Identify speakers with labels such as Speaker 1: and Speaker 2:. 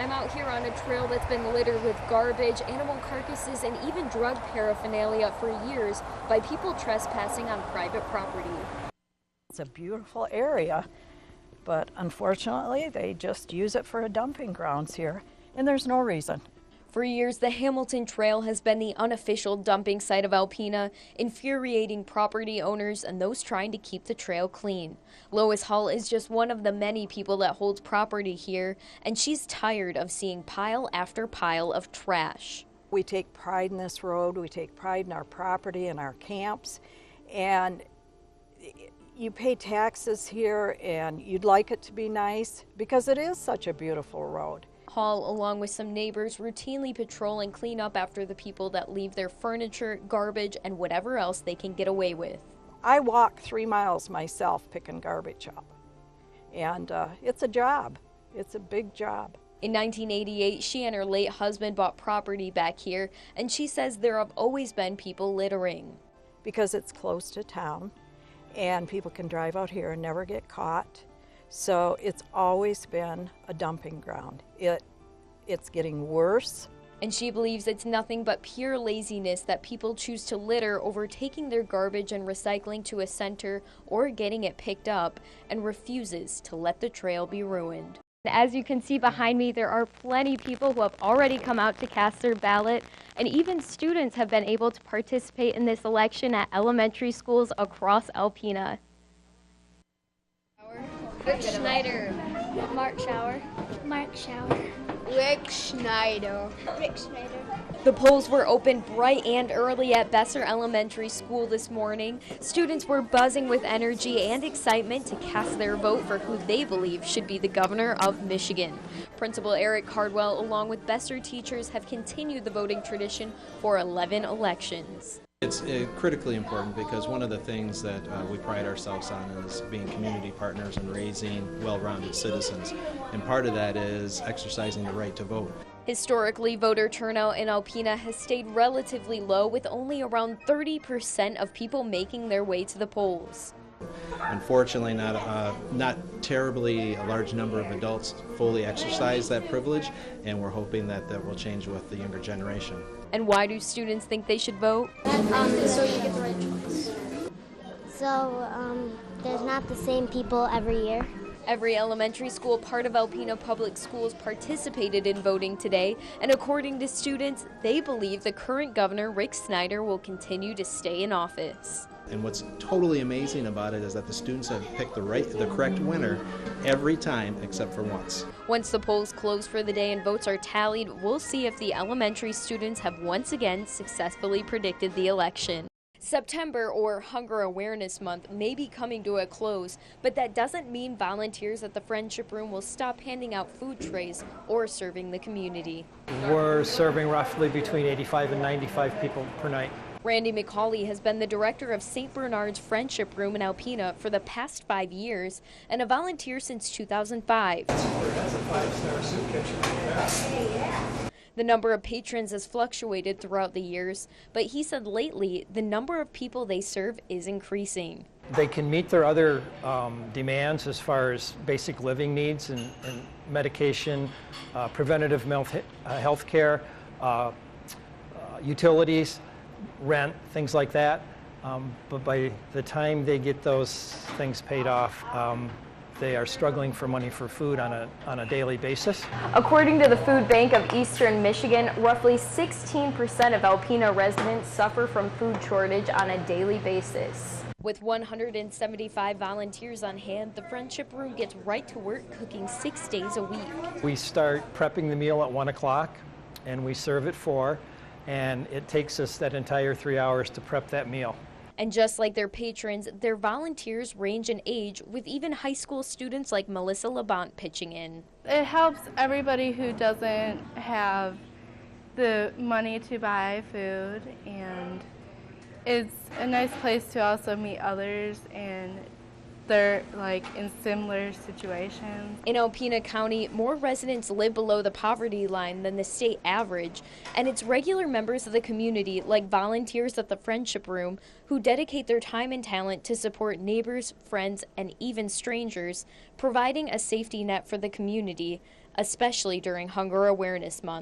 Speaker 1: I'm out here on a trail that's been littered with garbage, animal carcasses, and even drug paraphernalia for years by people trespassing on private property.
Speaker 2: It's a beautiful area, but unfortunately they just use it for dumping grounds here, and there's no reason.
Speaker 1: For years, the Hamilton Trail has been the unofficial dumping site of Alpena, infuriating property owners and those trying to keep the trail clean. Lois Hall is just one of the many people that holds property here, and she's tired of seeing pile after pile of trash.
Speaker 2: We take pride in this road, we take pride in our property and our camps, and you pay taxes here and you'd like it to be nice because it is such a beautiful road.
Speaker 1: Hall, along with some neighbors, routinely patrol and clean up after the people that leave their furniture, garbage, and whatever else they can get away with.
Speaker 2: I walk 3 miles myself picking garbage up, and it's a job. It's a big job.
Speaker 1: In 1988, she and her late husband bought property back here, and she says there have always been people littering.
Speaker 2: Because it's close to town, and people can drive out here and never get caught. So it's always been a dumping ground. It's getting worse.
Speaker 1: And she believes it's nothing but pure laziness that people choose to litter over taking their garbage and recycling to a center or getting it picked up, and refuses to let the trail be ruined. As you can see behind me, there are plenty of people who have already come out to cast their ballot, and even students have been able to participate in this election at elementary schools across Alpena.
Speaker 3: Rick Schneider.
Speaker 4: Mark Schauer.
Speaker 3: Mark Schauer.
Speaker 4: Rick Schneider.
Speaker 3: Rick Schneider.
Speaker 1: The polls were open bright and early at Besser Elementary School this morning. Students were buzzing with energy and excitement to cast their vote for who they believe should be the governor of Michigan. Principal Eric Cardwell, along with Besser teachers, have continued the voting tradition for 11 elections.
Speaker 5: It's critically important because one of the things that we pride ourselves on is being community partners and raising well-rounded citizens. And part of that is exercising the right to vote.
Speaker 1: Historically, voter turnout in Alpena has stayed relatively low, with only around 30% of people making their way to the polls.
Speaker 5: Unfortunately, not terribly a large number of adults fully exercise that privilege, and we're hoping that will change with the younger generation.
Speaker 1: And why do students think they should vote?
Speaker 3: So you get the right choice. So there's not the same people every year.
Speaker 1: Every elementary school part of Alpena Public Schools participated in voting today, and according to students, they believe the current governor, Rick Schneider, will continue to stay in office.
Speaker 5: And what's totally amazing about it is that the students have picked the correct winner every time except for once.
Speaker 1: Once the polls close for the day and votes are tallied, we'll see if the elementary students have once again successfully predicted the election. September, or Hunger Awareness Month, may be coming to a close, but that doesn't mean volunteers at the Friendship Room will stop handing out food trays or serving the community.
Speaker 6: We're serving roughly between 85 and 95 people per night.
Speaker 1: Randy Macauly has been the director of St. Bernard's Friendship Room in Alpena for the past 5 years and a volunteer since 2005. The number of patrons has fluctuated throughout the years, but he said lately the number of people they serve is increasing.
Speaker 6: They can meet their other demands as far as basic living needs and medication, preventative health care, utilities, rent, things like that. But by the time they get those things paid off, they are struggling for money for food on a daily basis.
Speaker 1: According to the Food Bank of Eastern Michigan, roughly 16% of Alpena residents suffer from food shortage on a daily basis. With 175 volunteers on hand, the Friendship Room gets right to work cooking 6 days a week.
Speaker 6: We start prepping the meal at 1 o'clock and we serve at 4, and it takes us that entire 3 hours to prep that meal.
Speaker 1: And just like their patrons, their volunteers range in age, with even high school students like Melissa Labont pitching in.
Speaker 7: It helps everybody who doesn't have the money to buy food, and it's a nice place to also meet others, and they're like in similar situations.
Speaker 1: In Alpena County, more residents live below the poverty line than the state average, and it's regular members of the community, like volunteers at the Friendship Room, who dedicate their time and talent to support neighbors, friends, and even strangers, providing a safety net for the community, especially during Hunger Awareness Month.